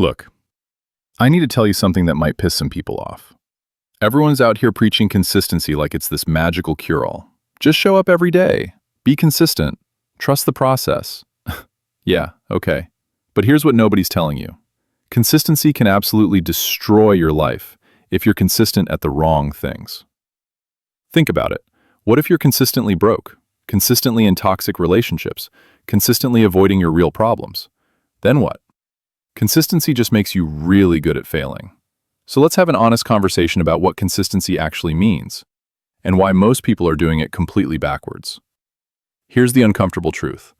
Look, I need to tell you something that might piss some people off. Everyone's out here preaching consistency like it's this magical cure-all. Just show up every day. Be consistent. Trust the process. Yeah, okay. But here's what nobody's telling you. Consistency can absolutely destroy your life if you're consistent at the wrong things. Think about it. What if you're consistently broke, consistently in toxic relationships, consistently avoiding your real problems? Then what? Consistency just makes you really good at failing. So let's have an honest conversation about what consistency actually means and why most people are doing it completely backwards. Here's the uncomfortable truth.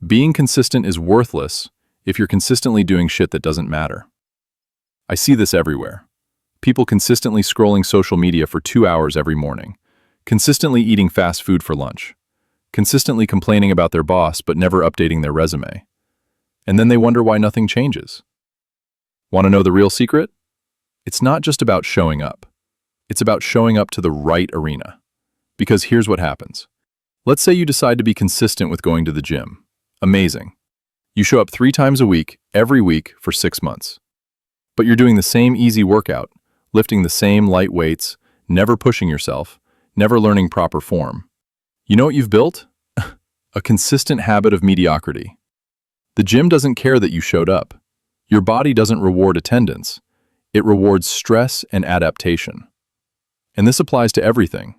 Being consistent is worthless if you're consistently doing shit that doesn't matter. I see this everywhere. People consistently scrolling social media for 2 hours every morning, consistently eating fast food for lunch, consistently complaining about their boss but never updating their resume. And then they wonder why nothing changes. Want to know the real secret? It's not just about showing up. It's about showing up to the right arena. Because here's what happens. Let's say you decide to be consistent with going to the gym. Amazing. You show up 3 times a week, every week, for 6 months. But you're doing the same easy workout, lifting the same light weights, never pushing yourself, never learning proper form. You know what you've built? A consistent habit of mediocrity. The gym doesn't care that you showed up. Your body doesn't reward attendance. It rewards stress and adaptation. And this applies to everything.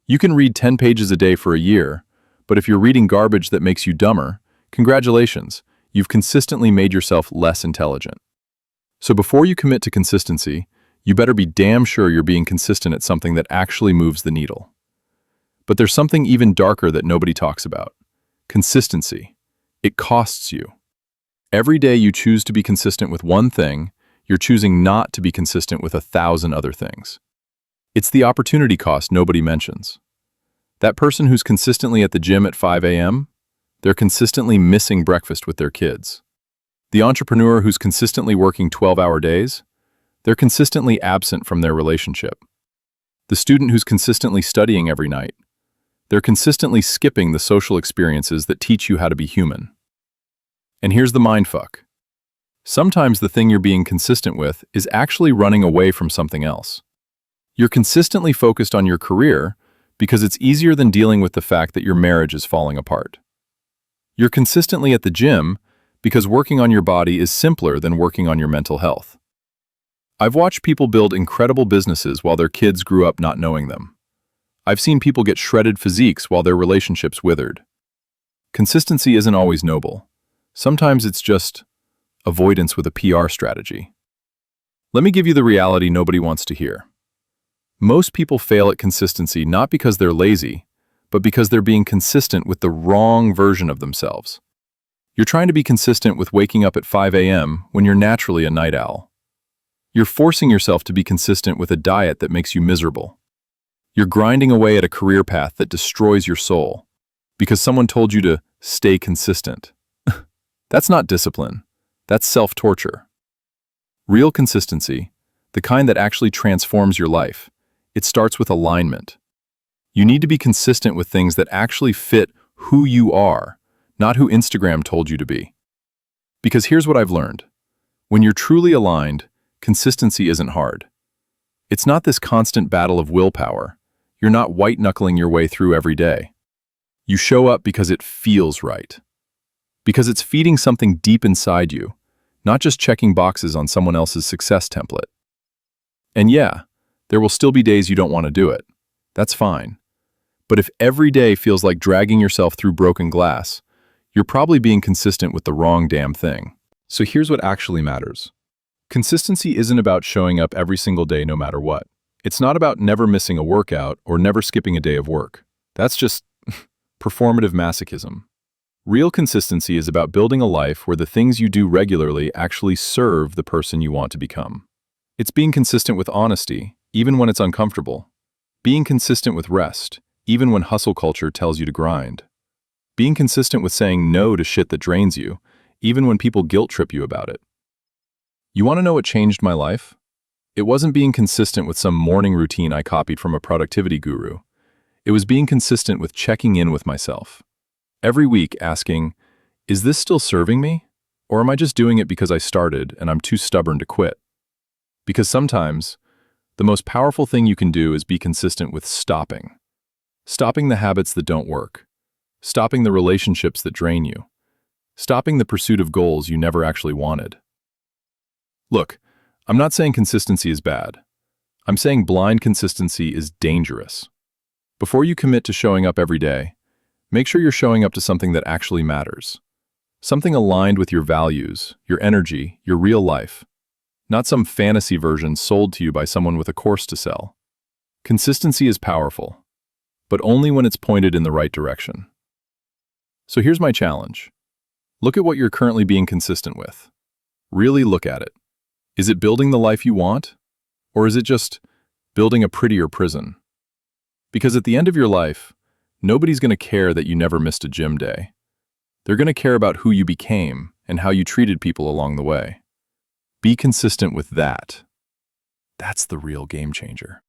You can read 10 pages a day for a year, but if you're reading garbage that makes you dumber, congratulations, you've consistently made yourself less intelligent. So before you commit to consistency, you better be damn sure you're being consistent at something that actually moves the needle. But there's something even darker that nobody talks about. Consistency. It costs you. Every day you choose to be consistent with one thing, you're choosing not to be consistent with 1,000 other things. It's the opportunity cost nobody mentions. That person who's consistently at the gym at 5 a.m., they're consistently missing breakfast with their kids. The entrepreneur who's consistently working 12-hour days, they're consistently absent from their relationship. The student who's consistently studying every night, they're consistently skipping the social experiences that teach you how to be human. And here's the mindfuck. Sometimes the thing you're being consistent with is actually running away from something else. You're consistently focused on your career because it's easier than dealing with the fact that your marriage is falling apart. You're consistently at the gym because working on your body is simpler than working on your mental health. I've watched people build incredible businesses while their kids grew up not knowing them. I've seen people get shredded physiques while their relationships withered. Consistency isn't always noble. Sometimes it's just avoidance with a PR strategy. Let me give you the reality nobody wants to hear. Most people fail at consistency not because they're lazy, but because they're being consistent with the wrong version of themselves. You're trying to be consistent with waking up at 5 a.m. when you're naturally a night owl. You're forcing yourself to be consistent with a diet that makes you miserable. You're grinding away at a career path that destroys your soul because someone told you to stay consistent. That's not discipline. That's self-torture. Real consistency, the kind that actually transforms your life, it starts with alignment. You need to be consistent with things that actually fit who you are, not who Instagram told you to be. Because here's what I've learned. When you're truly aligned, consistency isn't hard. It's not this constant battle of willpower. You're not white-knuckling your way through every day. You show up because it feels right. Because it's feeding something deep inside you, not just checking boxes on someone else's success template. And yeah, there will still be days you don't want to do it. That's fine. But if every day feels like dragging yourself through broken glass, you're probably being consistent with the wrong damn thing. So here's what actually matters. Consistency isn't about showing up every single day no matter what. It's not about never missing a workout or never skipping a day of work. That's just performative masochism. Real consistency is about building a life where the things you do regularly actually serve the person you want to become. It's being consistent with honesty, even when it's uncomfortable. Being consistent with rest, even when hustle culture tells you to grind. Being consistent with saying no to shit that drains you, even when people guilt trip you about it. You want to know what changed my life? It wasn't being consistent with some morning routine I copied from a productivity guru. It was being consistent with checking in with myself. Every week asking, is this still serving me? Or am I just doing it because I started and I'm too stubborn to quit? Because sometimes, the most powerful thing you can do is be consistent with stopping. Stopping the habits that don't work. Stopping the relationships that drain you. Stopping the pursuit of goals you never actually wanted. Look, I'm not saying consistency is bad. I'm saying blind consistency is dangerous. Before you commit to showing up every day, make sure you're showing up to something that actually matters. Something aligned with your values, your energy, your real life. Not some fantasy version sold to you by someone with a course to sell. Consistency is powerful, but only when it's pointed in the right direction. So here's my challenge. Look at what you're currently being consistent with. Really look at it. Is it building the life you want? Or is it just building a prettier prison? Because at the end of your life, nobody's going to care that you never missed a gym day. They're going to care about who you became and how you treated people along the way. Be consistent with that. That's the real game changer.